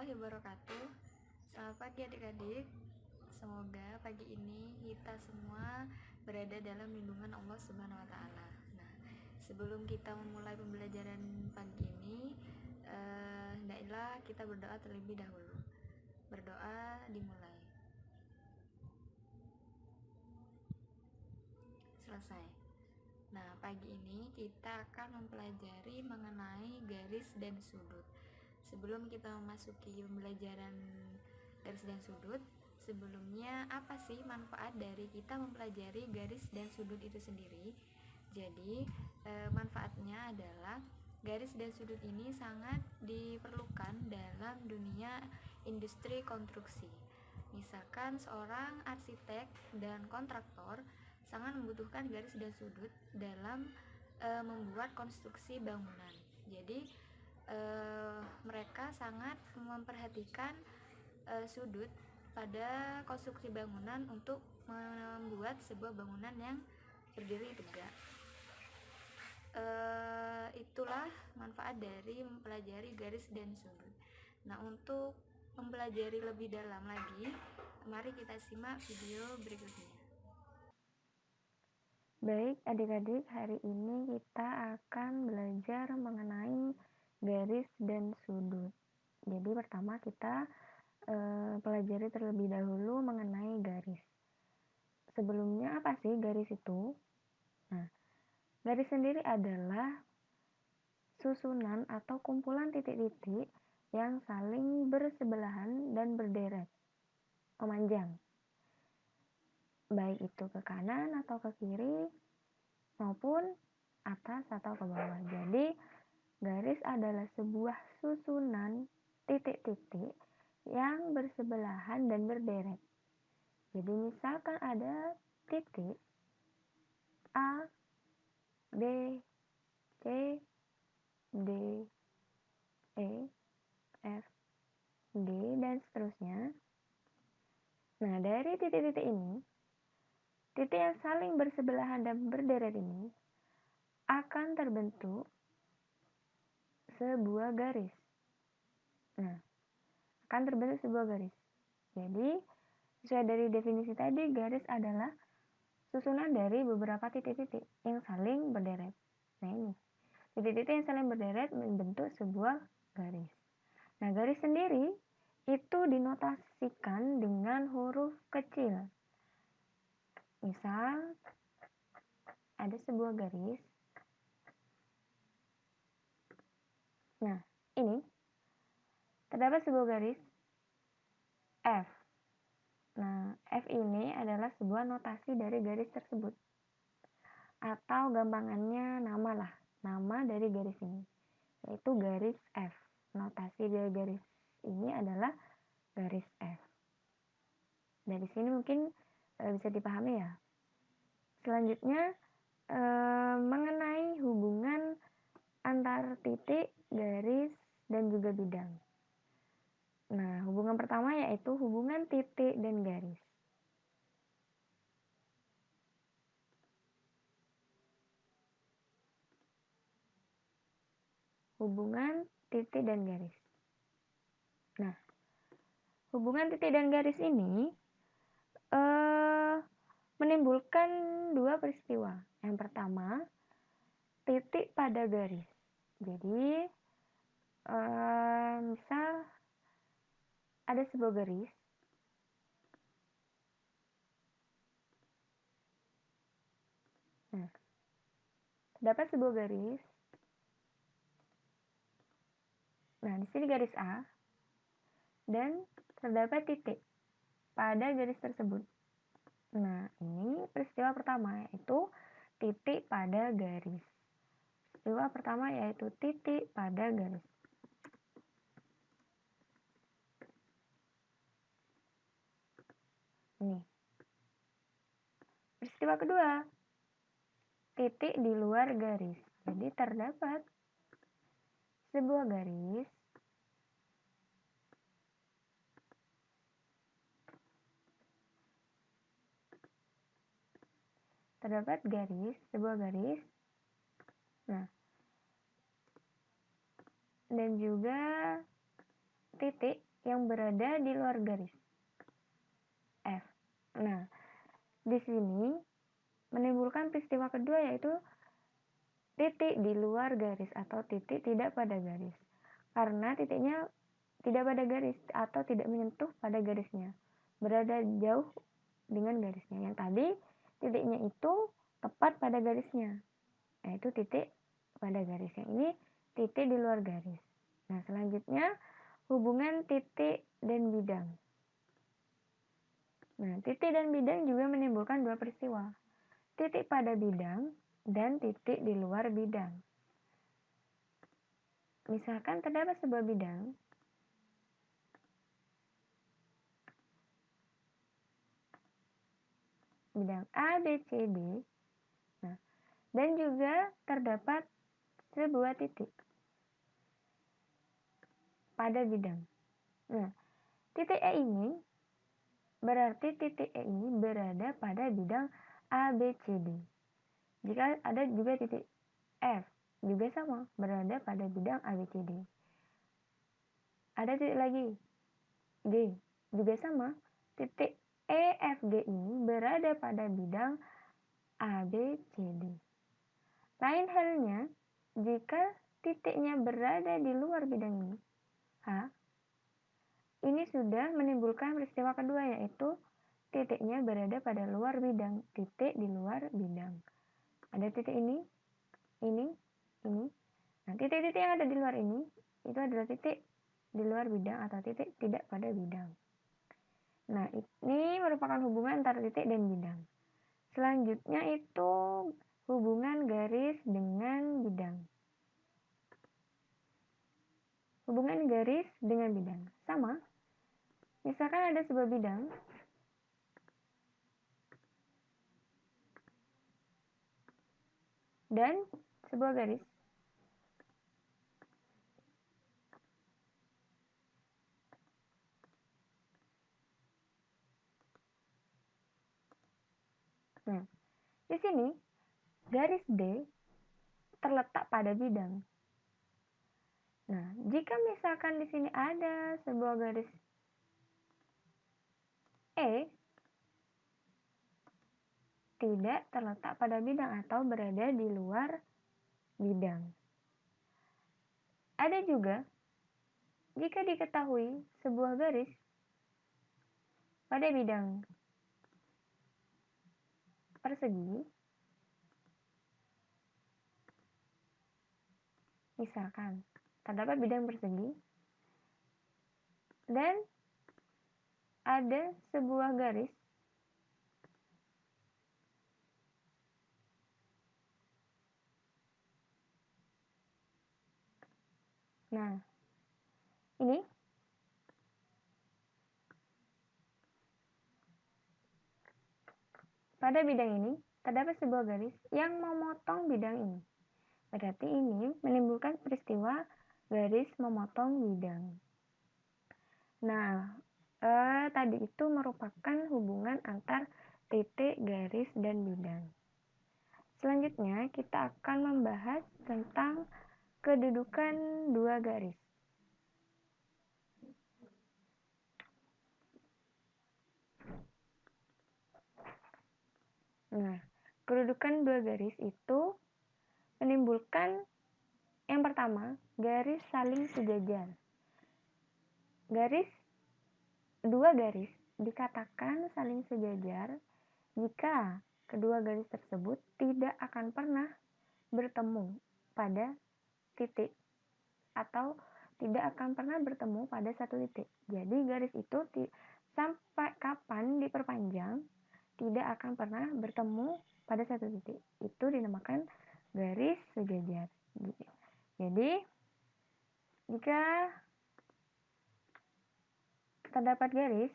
warahmatullahi wabarakatuh. Selamat pagi adik-adik. Semoga pagi ini kita semua berada dalam lindungan Allah Subhanahu wa taala. Nah, sebelum kita memulai pembelajaran pagi ini, hendaklah kita berdoa terlebih dahulu. Berdoa dimulai. Selesai. Nah, pagi ini kita akan mempelajari mengenai garis dan sudut. Sebelum kita memasuki pembelajaran garis dan sudut, sebelumnya apa sih manfaat dari kita mempelajari garis dan sudut itu sendiri? Jadi, manfaatnya adalah garis dan sudut ini sangat diperlukan dalam dunia industri konstruksi. Misalkan seorang arsitek dan kontraktor sangat membutuhkan garis dan sudut dalam membuat konstruksi bangunan. Jadi mereka sangat memperhatikan sudut pada konstruksi bangunan untuk membuat sebuah bangunan yang berdiri tegak. Itulah manfaat dari mempelajari garis dan sudut. Nah, untuk mempelajari lebih dalam lagi, mari kita simak video berikutnya. Baik adik-adik, hari ini kita akan belajar mengenai garis dan sudut. Jadi pertama kita pelajari terlebih dahulu mengenai garis. Sebelumnya apa sih garis itu? Nah, garis sendiri adalah susunan atau kumpulan titik-titik yang saling bersebelahan dan berderet, memanjang. Baik itu ke kanan atau ke kiri maupun atas atau ke bawah. Jadi garis adalah sebuah susunan titik-titik yang bersebelahan dan berderet. Jadi misalkan ada titik A, B, C, D, E, F, G, dan seterusnya. Nah, dari titik-titik ini, titik yang saling bersebelahan dan berderet ini akan terbentuk sebuah garis. Nah, akan terbentuk sebuah garis. Jadi, sesuai dari definisi tadi, garis adalah susunan dari beberapa titik-titik yang saling berderet. Nah, ini. Titik-titik yang saling berderet membentuk sebuah garis. Nah, garis sendiri itu dinotasikan dengan huruf kecil. Misal, ada sebuah garis. Nah, ini terdapat sebuah garis F. Nah, F ini adalah sebuah notasi dari garis tersebut. Atau gampangannya nama dari garis ini. Yaitu garis F. Notasi dari garis ini adalah garis F. Dari sini mungkin bisa dipahami ya. Selanjutnya, mengenai hubungan antar titik, garis, dan juga bidang. Nah, hubungan pertama yaitu hubungan titik dan garis. Hubungan titik dan garis. Nah, hubungan titik dan garis ini menimbulkan dua peristiwa. Yang pertama, titik pada garis. Jadi, misal ada sebuah garis. Nah, terdapat sebuah garis. Nah, di sini garis A. Dan terdapat titik pada garis tersebut. Nah, ini peristiwa pertama, yaitu titik pada garis. Peristiwa pertama yaitu titik pada garis. Ini. Peristiwa kedua, titik di luar garis. Jadi terdapat sebuah garis sebuah garis. Nah, dan juga titik yang berada di luar garis F. Nah, di sini menimbulkan peristiwa kedua yaitu titik di luar garis atau titik tidak pada garis. Karena titiknya tidak pada garis atau tidak menyentuh pada garisnya, berada jauh dengan garisnya. Yang tadi titiknya itu tepat pada garisnya, yaitu titik pada garis. Yang ini titik di luar garis. Nah, selanjutnya hubungan titik dan bidang. Nah, titik dan bidang juga menimbulkan dua peristiwa. Titik pada bidang dan titik di luar bidang. Misalkan terdapat sebuah bidang A, B, C, D. Nah, dan juga terdapat sebuah titik pada bidang. Nah, titik E ini berarti titik E ini berada pada bidang A, B, C, D. Jika ada juga titik F, juga sama, berada pada bidang A, B, C, D. Ada titik lagi, G, juga sama, titik E, F, G ini berada pada bidang A, B, C, D. Lain halnya, jika titiknya berada di luar bidang ini, H, ini sudah menimbulkan peristiwa kedua yaitu titiknya berada pada luar bidang, titik di luar bidang. Ada titik ini. Nah, titik-titik yang ada di luar ini itu adalah titik di luar bidang atau titik tidak pada bidang. Nah, ini merupakan hubungan antara titik dan bidang. Selanjutnya itu hubungan garis dengan bidang. Hubungan garis dengan bidang sama. Misalkan ada sebuah bidang dan sebuah garis. Nah, di sini garis D terletak pada bidang. Nah, jika misalkan di sini ada sebuah garis E tidak terletak pada bidang atau berada di luar bidang. Ada juga jika diketahui sebuah garis pada bidang persegi, misalkan terdapat bidang persegi dan ada sebuah garis nah ini pada bidang ini terdapat sebuah garis yang memotong bidang ini. Berarti ini menimbulkan peristiwa garis memotong bidang. Nah, tadi itu merupakan hubungan antar titik, garis, dan bidang. Selanjutnya, kita akan membahas tentang kedudukan dua garis. Nah, kedudukan dua garis itu menimbulkan yang pertama, garis saling sejajar. Dua garis dikatakan saling sejajar jika kedua garis tersebut tidak akan pernah bertemu pada titik atau tidak akan pernah bertemu pada satu titik. Jadi garis itu sampai kapan diperpanjang tidak akan pernah bertemu pada satu titik. Itu dinamakan garis sejajar. Jadi jika terdapat garis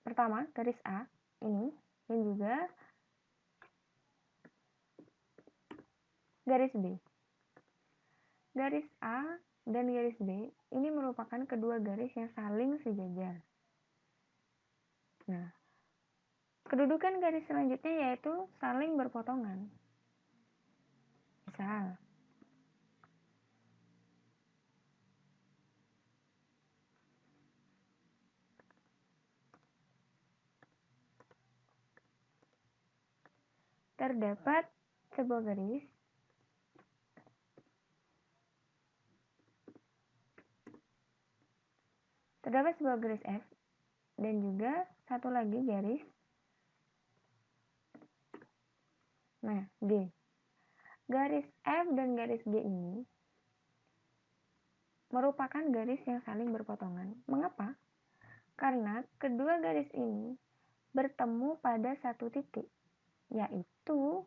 pertama, garis A ini, dan juga garis B. Garis A dan garis B ini merupakan kedua garis yang saling sejajar. Nah, kedudukan garis selanjutnya yaitu saling berpotongan. Misal, terdapat sebuah garis F dan juga satu lagi garis G. Garis F dan garis G ini merupakan garis yang saling berpotongan. Mengapa? Karena kedua garis ini bertemu pada satu titik, yaitu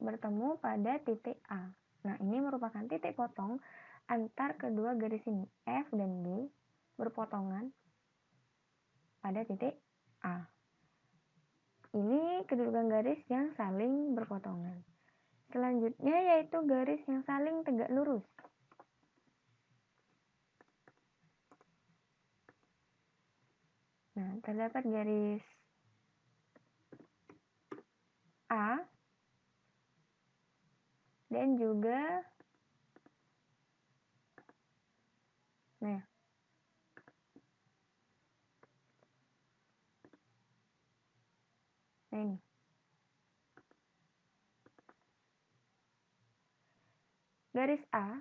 bertemu pada titik A. Nah, ini merupakan titik potong antar kedua garis ini. F dan G berpotongan pada titik A. Ini kedudukan garis yang saling berpotongan. Selanjutnya yaitu garis yang saling tegak lurus. Nah, terdapat garis A dan juga ini. Garis A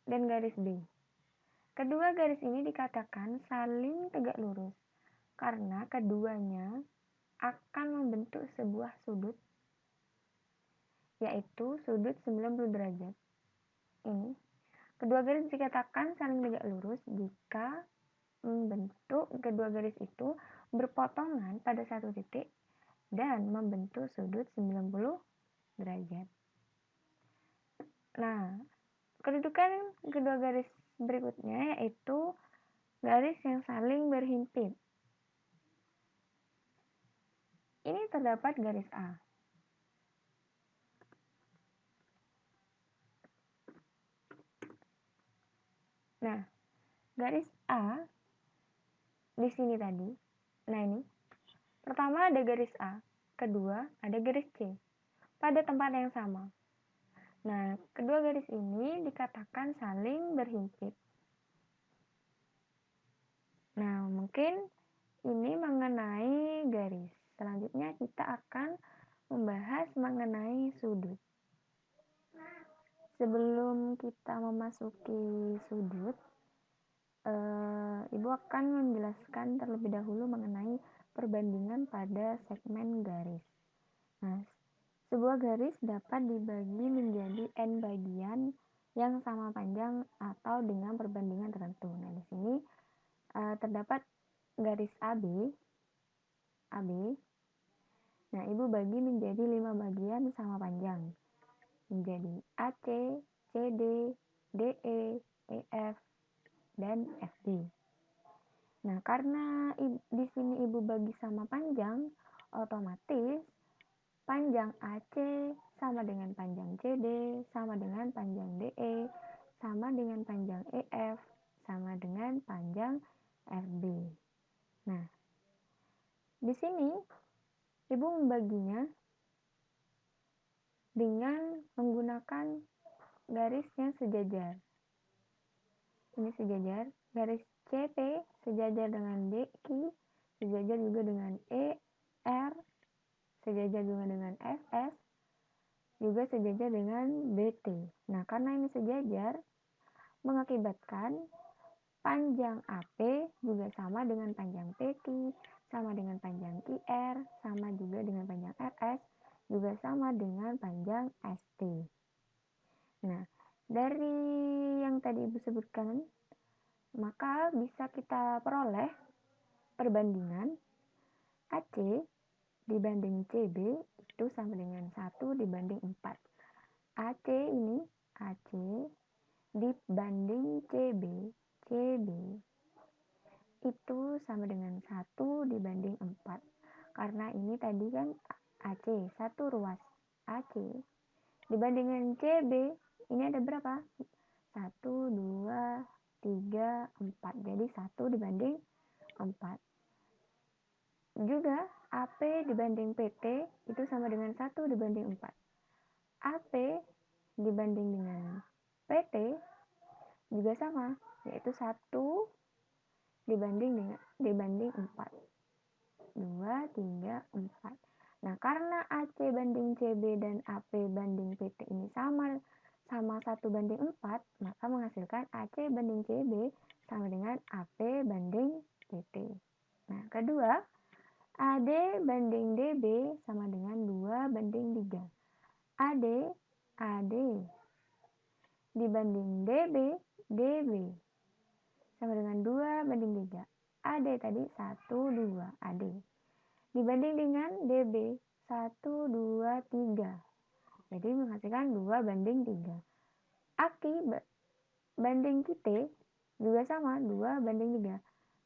dan garis B. Kedua garis ini dikatakan saling tegak lurus karena keduanya akan membentuk sebuah sudut, yaitu sudut 90 derajat. Ini. Kedua garis dikatakan saling tegak lurus jika kedua garis itu berpotongan pada satu titik dan membentuk sudut 90 derajat. Nah, kedudukan kedua garis berikutnya yaitu garis yang saling berhimpit. Ini terdapat garis A. Nah, garis A di sini tadi. Nah, ini. Pertama ada garis A, kedua ada garis C pada tempat yang sama. Nah, kedua garis ini dikatakan saling berhimpit. Nah, mungkin ini mengenai garis. Selanjutnya kita akan membahas mengenai sudut. Sebelum kita memasuki sudut, Ibu akan menjelaskan terlebih dahulu mengenai perbandingan pada segmen garis. Nah, sebuah garis dapat dibagi menjadi n bagian yang sama panjang atau dengan perbandingan tertentu. Nah, di sini terdapat garis AB. Nah, Ibu bagi menjadi 5 bagian sama panjang. Menjadi AC, CD, DE, EF, dan FD. Nah, karena di sini Ibu bagi sama panjang, otomatis panjang AC sama dengan panjang CD, sama dengan panjang DE, sama dengan panjang EF, sama dengan panjang FB. Nah, di sini Ibu membaginya dengan menggunakan garis yang sejajar. Ini sejajar, garis CP sejajar dengan DQ, sejajar juga dengan ER, sejajar juga dengan FS, juga sejajar dengan BT. Nah, karena ini sejajar, mengakibatkan panjang AP juga sama dengan panjang PQ, sama dengan panjang IR, sama juga dengan panjang RS, juga sama dengan panjang ST. Nah, dari yang tadi Ibu sebutkan, maka bisa kita peroleh perbandingan AC dibanding CB itu sama dengan 1 dibanding 4. AC dibanding CB itu sama dengan 1 dibanding 4. Karena ini tadi kan AC, satu ruas AC. Dibandingkan CB, ini ada berapa? 1, 2, 3, 4. Jadi 1 dibanding 4. Juga AP dibanding PT itu sama dengan 1 dibanding 4. AP dibanding dengan PT juga sama, yaitu 1 dibanding dengan dibanding 4. 2, 3, 4. Nah, karena AC banding CB dan AP banding PT ini sama 1/4, maka menghasilkan AC banding CB sama dengan AP banding PT. Nah, kedua, AD banding DB sama dengan 2/3. AD dibanding DB sama dengan 2/3. AD tadi 1, 2, AD. Dibanding dengan DB 1, 2, 3. Jadi menghasilkan 2/3. Aki banding kita juga sama 2/3.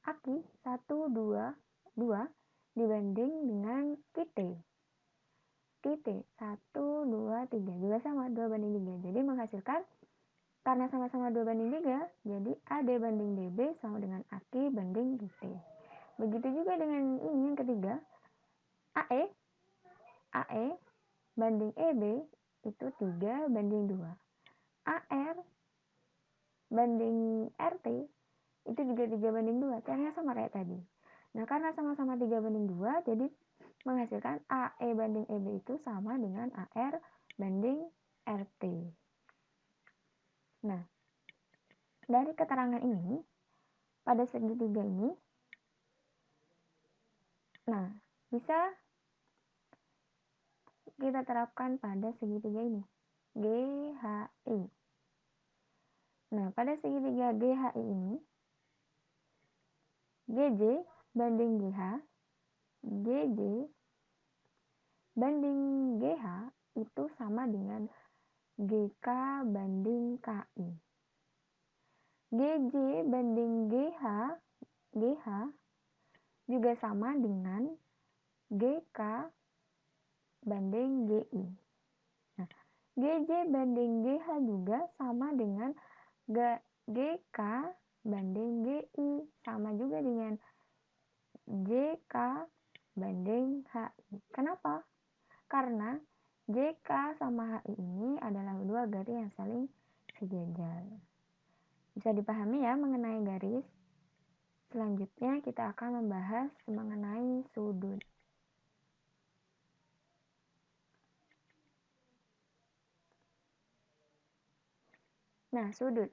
Aki 1, 2, 2 dibanding dengan kita 1, 2, 3 juga sama 2/3. Jadi menghasilkan karena sama-sama 2/3, jadi AD banding DB sama dengan Aki banding PT. Begitu juga dengan ini yang ketiga, AE banding EB itu 3/2. AR banding RT itu juga 3/2. Caranya sama kayak tadi. Nah, karena sama-sama 3/2, jadi menghasilkan AE banding EB itu sama dengan AR banding RT. Nah, dari keterangan ini, pada segitiga ini, nah, bisa kita terapkan pada segitiga ini, GHI. Nah, pada segitiga GHI ini, GJ banding GH, GJ banding GH itu sama dengan GK banding KI. GJ banding GH juga sama dengan GK banding GI. Nah, GJ banding GH juga sama dengan GK banding GI, sama juga dengan JK banding HI. Kenapa? Karena JK sama HI ini adalah dua garis yang saling sejajar. Bisa dipahami ya mengenai garis. Selanjutnya kita akan membahas mengenai sudut. Nah, sudut.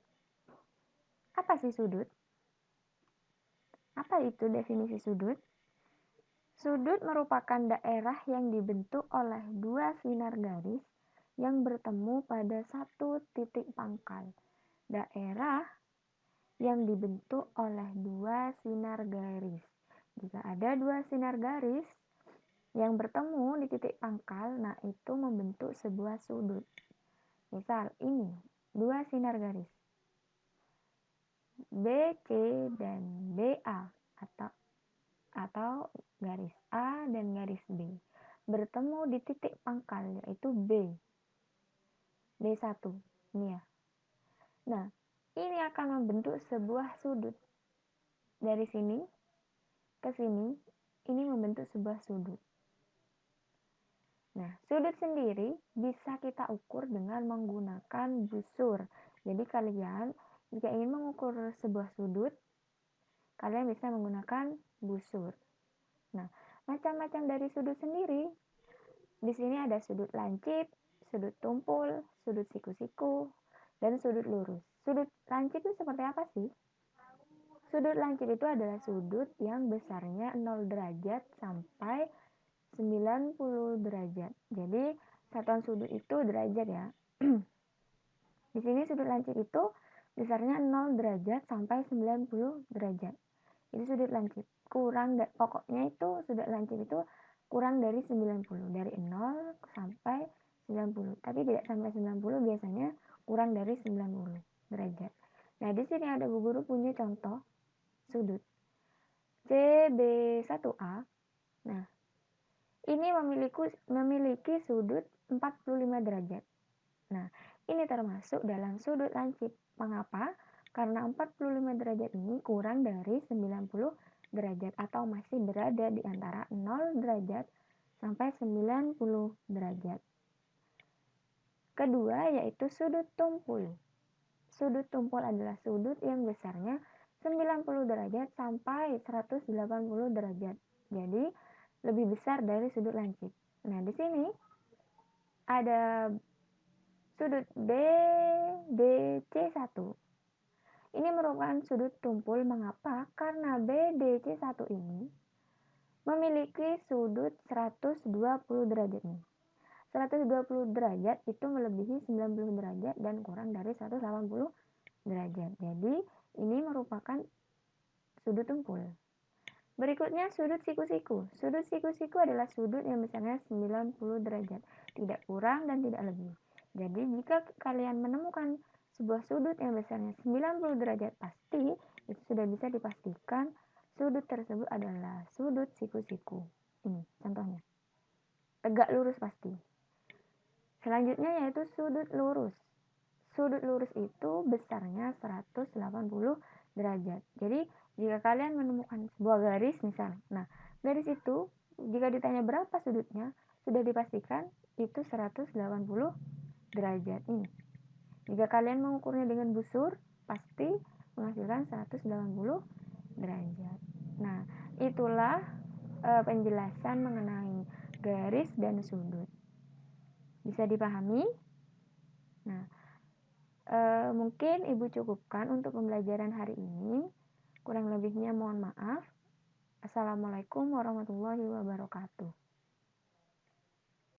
Apa sih sudut? Apa itu definisi sudut? Sudut merupakan daerah yang dibentuk oleh dua sinar garis yang bertemu pada satu titik pangkal. Daerah yang dibentuk oleh dua sinar garis. Jika ada dua sinar garis yang bertemu di titik pangkal, nah itu membentuk sebuah sudut. Misal ini, dua sinar garis BC dan BA atau garis A dan garis B bertemu di titik pangkal yaitu B1 ini ya. Nah, ini akan membentuk sebuah sudut. Dari sini ke sini, ini membentuk sebuah sudut. Nah, sudut sendiri bisa kita ukur dengan menggunakan busur. Jadi kalian jika ingin mengukur sebuah sudut, kalian bisa menggunakan busur. Nah, macam-macam dari sudut sendiri. Di sini ada sudut lancip, sudut tumpul, sudut siku-siku, dan sudut lurus. Sudut lancip itu seperti apa sih? Sudut lancip itu adalah sudut yang besarnya 0 derajat sampai 90 derajat. Jadi satuan sudut itu derajat ya. Di sini sudut lancip itu besarnya 0 derajat sampai 90 derajat. Itu sudut lancip. Pokoknya itu sudut lancip itu kurang dari 90, dari 0 sampai 90. Tapi tidak sampai 90, biasanya kurang dari 90 derajat. Nah, di sini ada Bu Guru punya contoh sudut CB1A. Nah, ini memiliki sudut 45 derajat. Nah, ini termasuk dalam sudut lancip. Mengapa? Karena 45 derajat ini kurang dari 90 derajat atau masih berada di antara 0 derajat sampai 90 derajat. Kedua yaitu sudut tumpul. Sudut tumpul adalah sudut yang besarnya 90 derajat sampai 180 derajat. Jadi lebih besar dari sudut lancip. Nah, di sini ada sudut BDC1. Ini merupakan sudut tumpul. Mengapa? Karena BDC1 ini memiliki sudut 120 derajat nih. 120 derajat itu melebihi 90 derajat dan kurang dari 180 derajat. Jadi ini merupakan sudut tumpul. Berikutnya sudut siku-siku. Sudut siku-siku adalah sudut yang besarnya 90 derajat, tidak kurang dan tidak lebih. Jadi jika kalian menemukan sebuah sudut yang besarnya 90 derajat pasti, itu sudah bisa dipastikan sudut tersebut adalah sudut siku-siku. Ini contohnya. Tegak lurus pasti. Selanjutnya yaitu sudut lurus. Sudut lurus itu besarnya 180 derajat. Jadi jika kalian menemukan sebuah garis misal, nah garis itu jika ditanya berapa sudutnya, sudah dipastikan itu 180 derajat ini. Jika kalian mengukurnya dengan busur, pasti menghasilkan 180 derajat. Nah, itulah penjelasan mengenai garis dan sudut. Bisa dipahami? Nah, mungkin Ibu cukupkan untuk pembelajaran hari ini. Kurang lebihnya mohon maaf. Assalamualaikum warahmatullahi wabarakatuh.